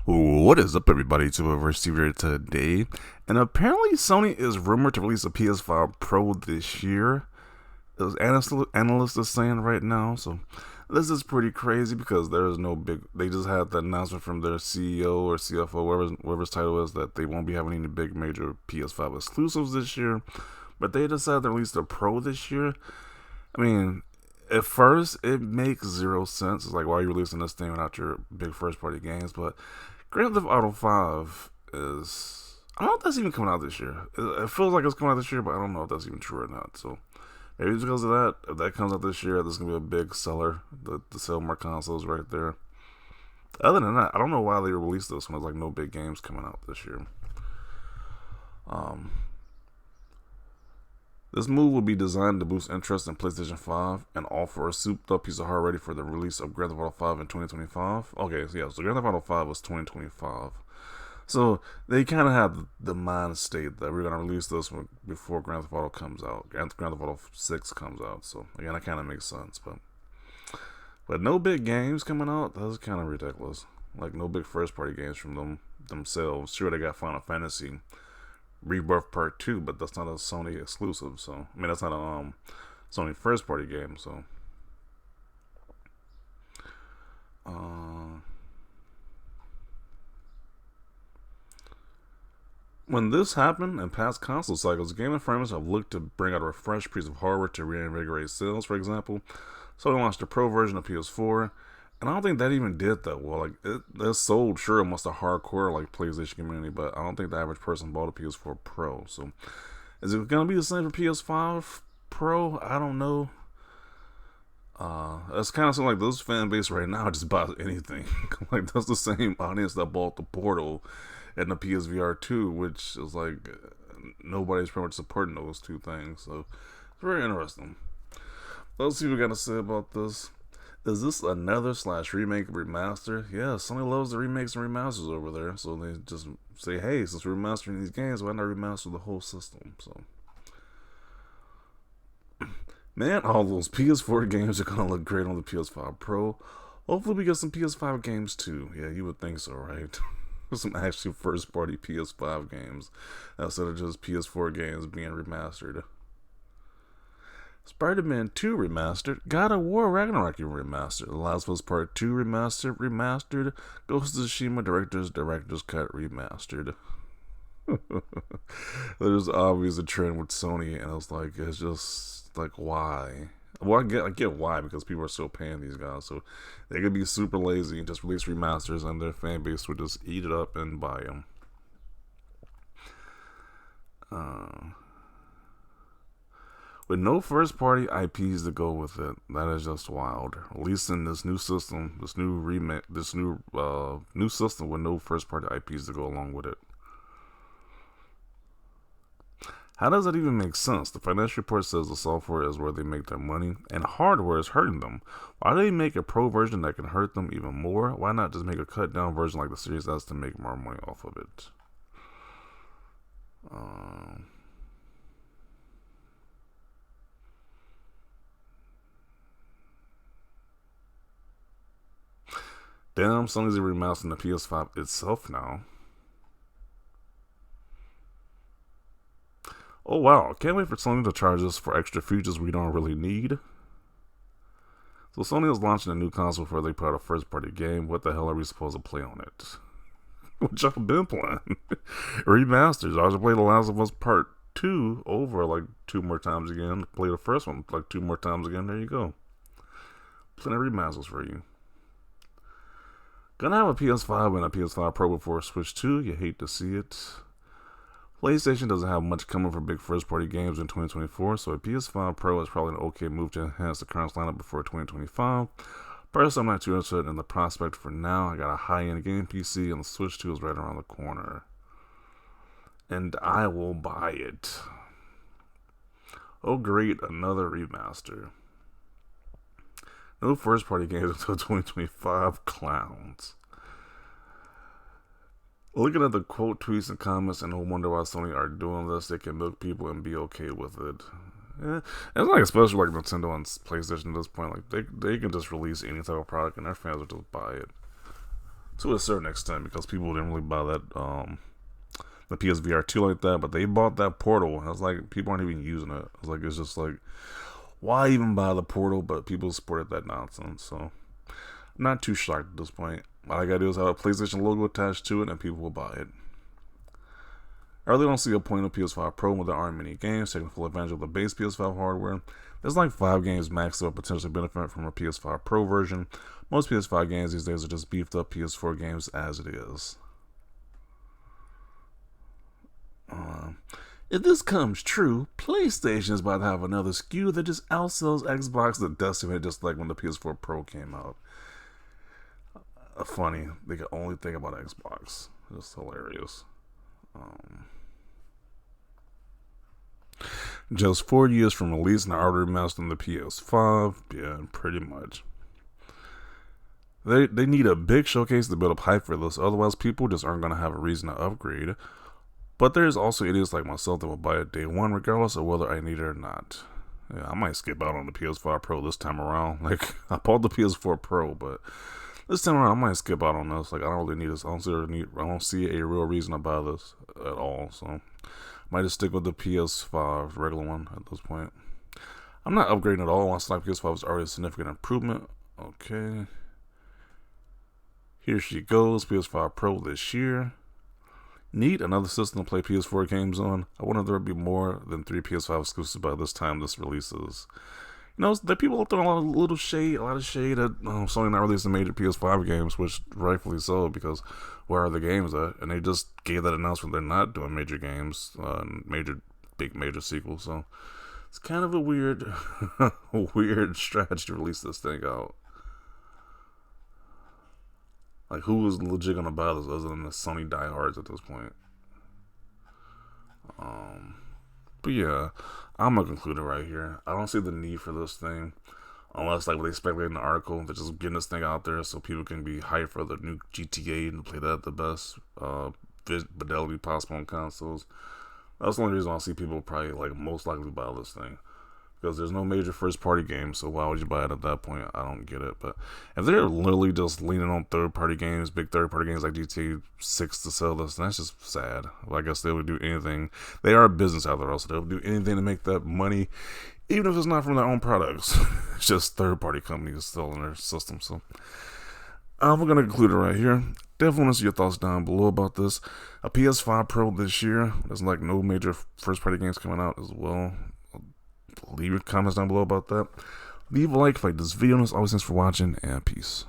What is up, everybody? To a receiver today, and apparently Sony is rumored to release a PS5 Pro this year. As analysts are saying right now, so this is pretty crazy because there is no big. They just had the announcement from their CEO or CFO, whatever's title is, that they won't be having any big major PS5 exclusives this year. But they decided to release the Pro this year. I mean, at first it makes zero sense. It's like, why are you releasing this thing without your big first party games? But Grand Theft Auto 5 is. I don't know if that's even coming out this year. It feels like it's coming out this year, but I don't know if that's even true or not. So maybe it's because of that. If that comes out this year, this is going to be a big seller to sell more consoles right there. Other than that, I don't know why they released this when there's like no big games coming out this year. This move will be designed to boost interest in PlayStation 5 and offer a souped-up piece of hardware ready for the release of Grand Theft Auto 5 in 2025. Okay, so yeah, so Grand Theft Auto 5 was 2025. So they kind of had the mind state that we're going to release this one before Grand Theft Auto comes out. Grand Theft Auto 6 comes out. So again, that kind of makes sense. But no big games coming out, that's kind of ridiculous. Like no big first-party games from themselves. Sure, they got Final Fantasy Rebirth Part 2, but that's not a Sony exclusive, so I mean that's not a Sony first party game, so when this happened in past console cycles, gaming firms have looked to bring out a refreshed piece of hardware to reinvigorate sales. For example, Sony launched a Pro version of PS4, and I don't think that even did that well. Like it sold sure amongst the hardcore like PlayStation community, but I don't think the average person bought a PS4 Pro. So is it gonna be the same for PS5 Pro? I don't know. It's kind of something like this fan base right now just buys anything. Like that's the same audience that bought the Portal and the PSVR 2, which is like nobody's pretty much supporting those two things. So it's very interesting. Let's see what we got to say about this. Is this another / remake remaster? Yeah, Sony loves the remakes and remasters over there. So they just say, hey, since we're remastering these games, why not remaster the whole system? So, man, all those PS4 games are going to look great on the PS5 Pro. Hopefully we get some PS5 games too. Yeah, you would think so, right? Some actual first party PS5 games instead of just PS4 games being remastered. Spider-Man 2 remastered, God of War Ragnarok remastered, The Last of Us Part 2 remastered, Ghost of Tsushima Director's Cut remastered. There's obviously a trend with Sony, and it's just like, why? Well, I get why, because people are still paying these guys, so they could be super lazy and just release remasters, and their fan base would just eat it up and buy them. With no first-party IPs to go with it, that is just wild. Releasing this new system, this new system with no first-party IPs to go along with it. How does that even make sense? The financial report says the software is where they make their money, and hardware is hurting them. Why do they make a pro version that can hurt them even more? Why not just make a cut-down version like the Series S to make more money off of it? Damn, Sony's remastering the PS5 itself now. Oh wow, can't wait for Sony to charge us for extra features we don't really need. So Sony is launching a new console before they put out a first party game. What the hell are we supposed to play on it? Which I've been playing. Remasters. I should play The Last of Us Part 2 over like 2 more times again. Play the first one like 2 more times again. There you go. Plenty of remasters for you. Gonna have a PS5 and a PS5 Pro before Switch 2. You hate to see it. PlayStation doesn't have much coming for big first-party games in 2024, so a PS5 Pro is probably an okay move to enhance the current lineup before 2025. Personally, I'm not too interested in the prospect for now. I got a high-end game PC, and the Switch 2 is right around the corner. And I will buy it. Oh great, another remaster. No first-party games until 2025. Clowns. Looking at the quote tweets and comments, and no wonder why Sony are doing this. They can milk people and be okay with it. Yeah, it's like especially like Nintendo and PlayStation at this point. Like they can just release any type of product and their fans will just buy it. to a certain extent, because people didn't really buy that the PSVR 2 like that, but they bought that Portal. I was like, people aren't even using it. I was like, it's just like, why even buy the Portal? But people supported that nonsense, so I'm not too shocked at this point. All I gotta do is have a PlayStation logo attached to it, and people will buy it. I really don't see a point of PS5 Pro when there aren't many games taking full advantage of the base PS5 hardware. There's like 5 games max that will potentially benefit from a PS5 Pro version. Most PS5 games these days are just beefed up PS4 games as it is. If this comes true, PlayStation is about to have another SKU that just outsells Xbox to decimate, just like when the PS4 Pro came out. Funny, they can only think about Xbox. Just hilarious. Just 4 years from releasing the already mastering the PS5, yeah, pretty much. They need a big showcase to build up hype for this, otherwise people just aren't going to have a reason to upgrade. But there's also idiots like myself that will buy it day one regardless of whether I need it or not. Yeah, I might skip out on the PS5 Pro this time around. Like, I bought the PS4 Pro, but this time around I might skip out on this. Like, I don't really need this. I don't see a real reason to buy this at all. So, I might just stick with the PS5 regular one at this point. I'm not upgrading at all. I thought PS5 was already a significant improvement. Okay. Here she goes, PS5 Pro this year. Need another system to play PS4 games on. I wonder if there will be more than 3 PS5 exclusives by this time this releases. You know, there are people throwing a lot of shade at Sony not releasing major PS5 games, which rightfully so, because where are the games at? And they just gave that announcement they're not doing major games, major sequels. So it's kind of a weird, weird strategy to release this thing out. Like, who is legit gonna buy this other than the Sony diehards at this point? But yeah, I'm gonna conclude it right here. I don't see the need for this thing, unless like what they speculate in the article, they're just getting this thing out there so people can be hyped for the new GTA and play that at the best fidelity possible on consoles. That's the only reason I see people probably like most likely buy this thing. Because there's no major first-party games, so why would you buy it at that point? I don't get it. But if they're literally just leaning on third-party games, big third-party games like GTA 6 to sell this, that's just sad. Well, I guess they would do anything. They are a business out there, so they'll do anything to make that money, even if it's not from their own products. It's just third-party companies selling their system. So we're going to conclude it right here. Definitely want to see your thoughts down below about this. A PS5 Pro this year. There's like no major first-party games coming out as well. Leave your comments down below about that. Leave a like if you like this video. And as always, thanks for watching, and peace.